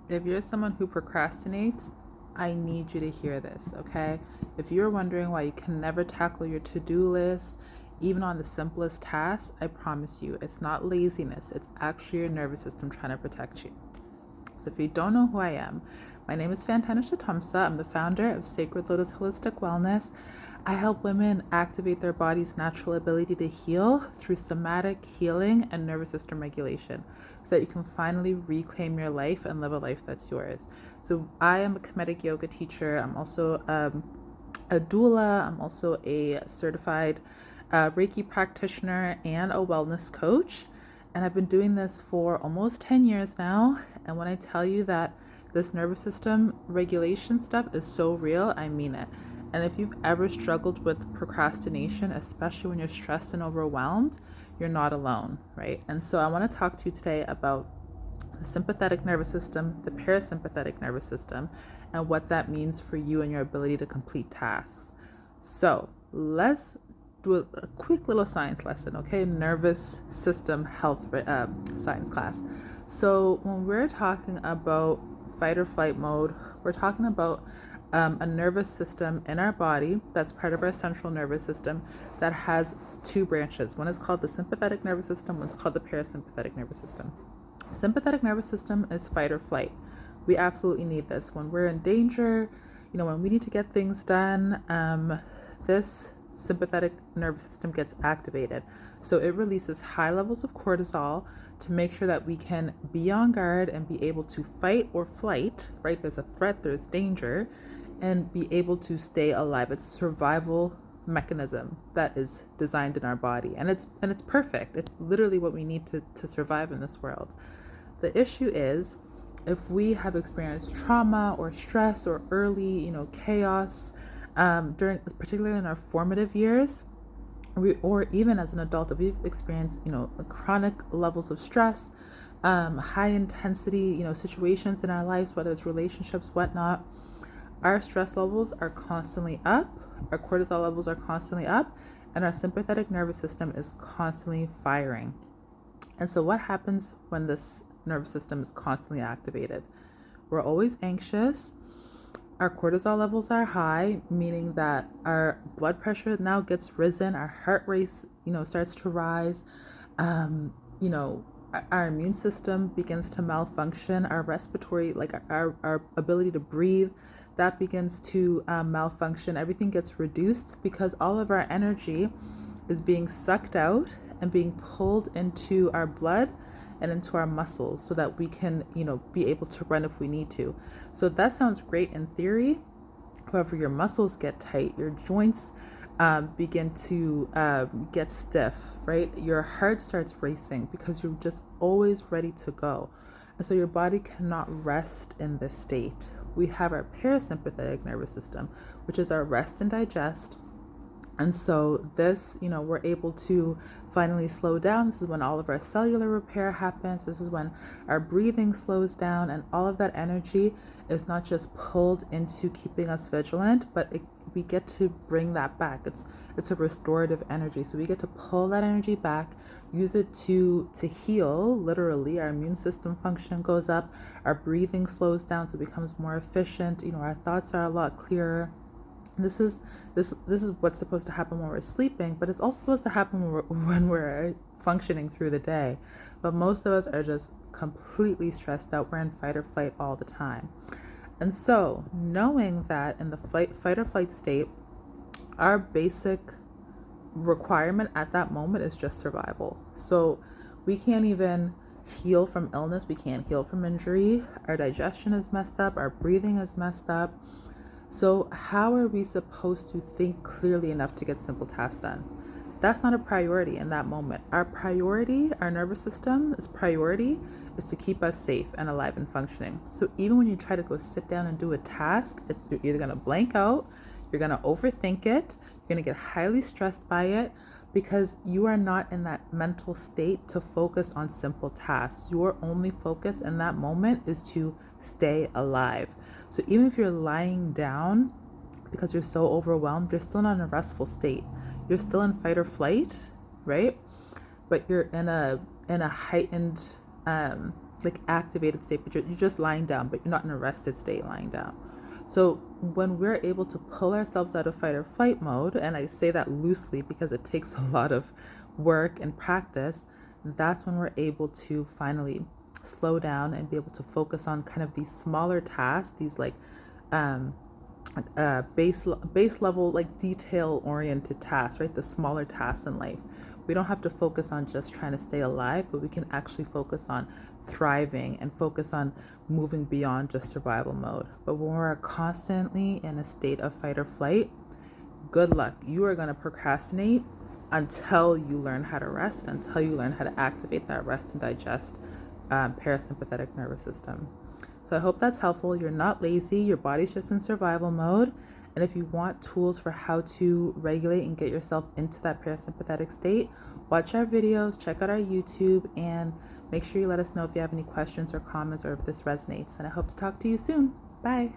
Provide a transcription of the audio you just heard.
If you're someone who procrastinates, I need you to hear this, okay? If you're wondering why you can never tackle your to-do list, even on the simplest tasks, I promise you, it's not laziness. It's actually your nervous system trying to protect you. So if you don't know who I am, my name is Fantanisha Tumsa. I'm the founder of Sacred Lotus Holistic Wellness. I help women activate their body's natural ability to heal through somatic healing and nervous system regulation so that you can finally reclaim your life and live a life that's yours. So I am a comedic yoga teacher. I'm also a doula. I'm also a certified Reiki practitioner and a wellness coach. And I've been doing this for almost 10 years now. And when I tell you that this nervous system regulation stuff is so real, I mean it. And if you've ever struggled with procrastination, especially when you're stressed and overwhelmed, you're not alone, right? And so I want to talk to you today about the sympathetic nervous system, the parasympathetic nervous system, and what that means for you and your ability to complete tasks. So let's do a quick little science lesson, okay? Nervous system health science class. So when we're talking about fight or flight mode, we're talking about a nervous system in our body that's part of our central nervous system that has two branches. One is called the sympathetic nervous system, one's called the parasympathetic nervous system. Sympathetic nervous system is fight or flight. We absolutely need this when we're in danger, when we need to get things done. This sympathetic nervous system gets activated. So it releases high levels of cortisol to make sure that we can be on guard and be able to fight or flight, right? There's a threat, there's danger, and be able to stay alive. It's a survival mechanism that is designed in our body. And it's perfect. It's literally what we need to survive in this world. The issue is if we have experienced trauma or stress or early, chaos, particularly in our formative years, or even as an adult, if we've experienced, chronic levels of stress, high intensity, situations in our lives, whether it's relationships, whatnot, our stress levels are constantly up, our cortisol levels are constantly up, and our sympathetic nervous system is constantly firing. And so what happens when this nervous system is constantly activated? We're always anxious. Our cortisol levels are high, meaning that our blood pressure now gets risen, our heart rate, starts to rise. Our immune system begins to malfunction. Our respiratory, like our ability to breathe, that begins to malfunction. Everything gets reduced because all of our energy is being sucked out and being pulled into our blood and into our muscles so that we can, be able to run if we need to. So that sounds great in theory. However, your muscles get tight, your joints begin to get stiff, right? Your heart starts racing because you're just always ready to go. And so your body cannot rest in this state. We have our parasympathetic nervous system, which is our rest and digest. And so this, we're able to finally slow down. This is when all of our cellular repair happens. This is when our breathing slows down, and all of that energy is not just pulled into keeping us vigilant, but we get to bring that back. It's a restorative energy. So we get to pull that energy back, use it to heal. Literally, our immune system function goes up, our breathing slows down, so it becomes more efficient. Our thoughts are a lot clearer. This is what's supposed to happen when we're sleeping, but it's also supposed to happen when we're functioning through the day. But most of us are just completely stressed out. We're in fight or flight all the time. And so knowing that in the fight or flight state, our basic requirement at that moment is just survival. So we can't even heal from illness. We can't heal from injury. Our digestion is messed up. Our breathing is messed up. So how are we supposed to think clearly enough to get simple tasks done? That's not a priority in that moment. Our priority, our nervous system's priority, is to keep us safe and alive and functioning. So even when you try to go sit down and do a task, you're either going to blank out, you're going to overthink it, you're going to get highly stressed by it, because you are not in that mental state to focus on simple tasks. Your only focus in that moment is to stay alive. So even if you're lying down because you're so overwhelmed, you're still not in a restful state. You're still in fight or flight, right? But you're in a heightened like activated state, but you're just lying down, but you're not in a rested state lying down. So when we're able to pull ourselves out of fight or flight mode, and I say that loosely because it takes a lot of work and practice, that's when we're able to finally slow down and be able to focus on kind of these smaller tasks, these like base level, like detail oriented tasks, right? The smaller tasks in life. We don't have to focus on just trying to stay alive, but we can actually focus on thriving and focus on moving beyond just survival mode. But when we're constantly in a state of fight or flight, good luck. You are going to procrastinate until you learn how to rest, until you learn how to activate that rest and digest parasympathetic nervous system. So I hope that's helpful. You're not lazy. Your body's just in survival mode. And if you want tools for how to regulate and get yourself into that parasympathetic state, watch our videos, check out our YouTube, and make sure you let us know if you have any questions or comments or if this resonates. And I hope to talk to you soon. Bye.